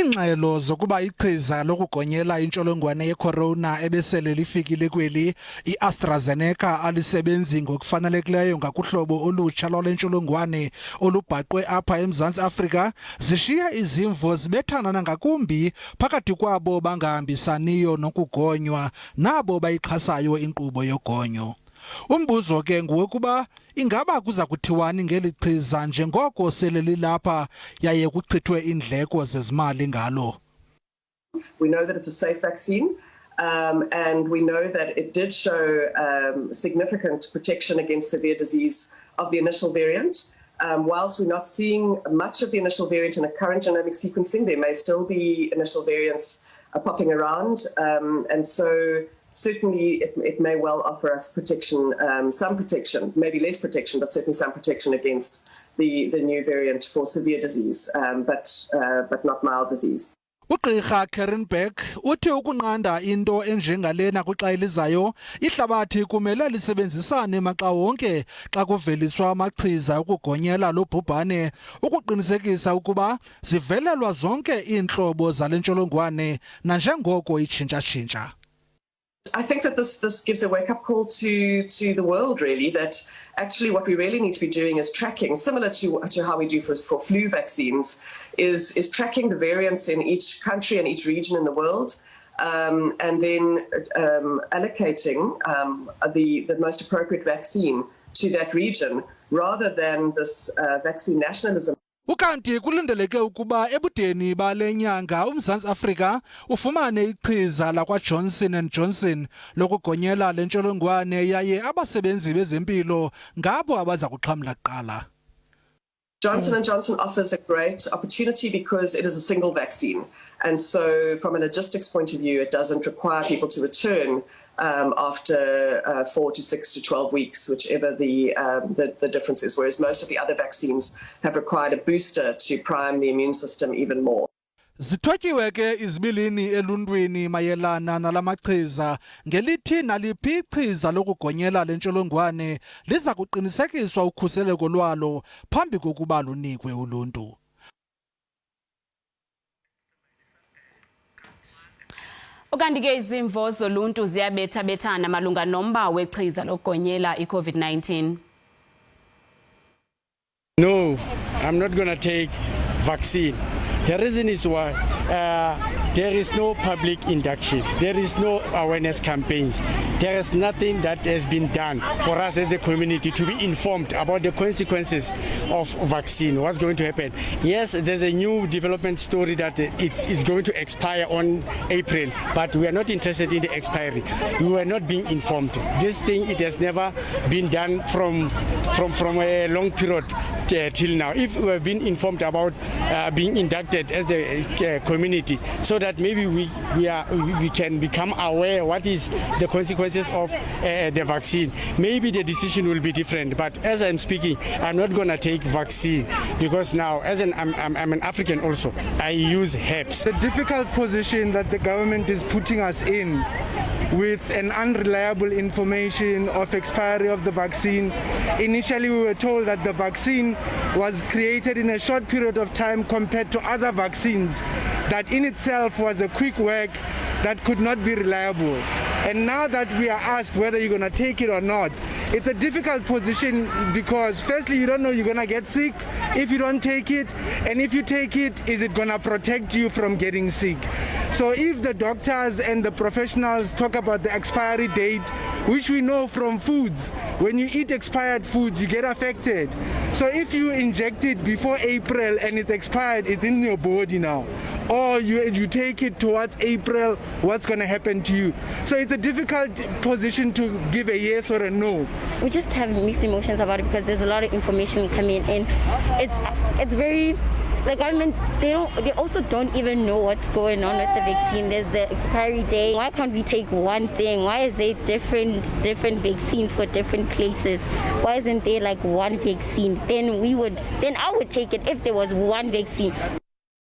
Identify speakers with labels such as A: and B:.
A: Iingxelo zokuba ichiza lokugonyela intsholongwane yeCorona ebesele lifikile kweli iAstraZeneca alisebenzi ngokufanelekileyo ngakuhlobo olutsha lwale ntsholongwane olubhaqwe apha eMzantsi Afrika zishiya izimvo zibethana nangakumbi phakathi kwabo bangahambisaniyo nokugonywa nabo bayixhasayo inkqubo yogonyo. Umbuzo ke nguwokuba ingaba kuza kuthiwani ngeli chiza njengoko sele lilapha yaye kuchithwe iindleko zezimali ngalo.
B: We know that it's a safe vaccine and we know that it did show significant protection against severe disease of the initial variant. Whilst we're not seeing much of the initial variant in the current genomic sequencing, there may still be initial variants popping around, and so certainly it may well offer us protection, some protection, maybe less protection, but certainly some protection against the new variant for severe disease, but not mild disease.
A: Ugqirha Kernberg uthi ukunqanda into enjengalena kwixa elizayo ihlabathi kumele lisebenzisane maxa wonke xa kuveliswa amachiza ukugonyela lo bhubhane ukuqinisekisa ukuba zivelelwa zonke iintlobo zale ntsholongwane nanjengoko itshintsha-tshintsha.
B: I think that this gives a wake-up call to the world, really, that actually what we really need to be doing is tracking, similar to how we do for flu vaccines, is tracking the variants in each country and each region in the world, and then allocating the most appropriate vaccine to that region, rather than this vaccine nationalism.
A: Ukanti kulindeleke ukuba ebudeni bale nyanga uMzantsi Afrika ufumane ichiza lakwa-Johnson & Johnson lokugonyela le ntsholongwane yaye abasebenzi bezempilo ngabo abaza kuxhamla kuqala.
B: Johnson & Johnson offers a great opportunity because it is a single vaccine. And so from a logistics point of view, it doesn't require people to return after 4 to 6 to 12 weeks, whichever the difference is, whereas most of the other vaccines have required a booster to prime the immune system even more.
A: Zithotyiwe ke izibilini eluntwini mayelana nalamachiza ngelithi naliphi ichiza lokugonyela le ntsholongwane liza kuqinisekiswa ukhuseleko lwalo phambi kokuba lunikwe uluntu.
C: Ukanti ke izimvo zoluntu ziyabethabethana malunga nomba wechiza lokugonyela i-COVID-19.
D: No, I'm not going to take vaccine. The reason is why there is no public induction, there is no awareness campaigns, there is nothing that has been done for us as the community to be informed about the consequences of vaccine, what's going to happen. Yes, there's a new development story that it is going to expire on April, but we are not interested in the expiry. We were not being informed. This thing, it has never been done from a long period till now. If we have been informed about being inducted as the community, so that maybe we can become aware what is the consequences of the vaccine, maybe the decision will be different. But as I'm speaking, I'm not going to take vaccine because now, as I'm an African also, I use herbs.
E: The difficult position that the government is putting us in with an unreliable information of expiry of the vaccine. Initially, we were told that the vaccine was created in a short period of time compared to other vaccines. That in itself was a quick work that could not be reliable. And now that we are asked whether you're going to take it or not, it's a difficult position because firstly, you don't know you're going to get sick if you don't take it. And if you take it, is it going to protect you from getting sick? So if the doctors and the professionals talk about the expiry date, which we know from foods, when you eat expired foods, you get affected. So if you inject it before April and it's expired, it's in your body now. Or you take it towards April, what's going to happen to you? So it's a difficult position to give a yes or a no.
F: We just have mixed emotions about it because there's a lot of information coming in. It's very, the government, they also don't even know what's going on with the vaccine. There's the expiry date. Why can't we take one thing? Why is there different vaccines for different places? Why isn't there like one vaccine? Then I would take it if there was one vaccine.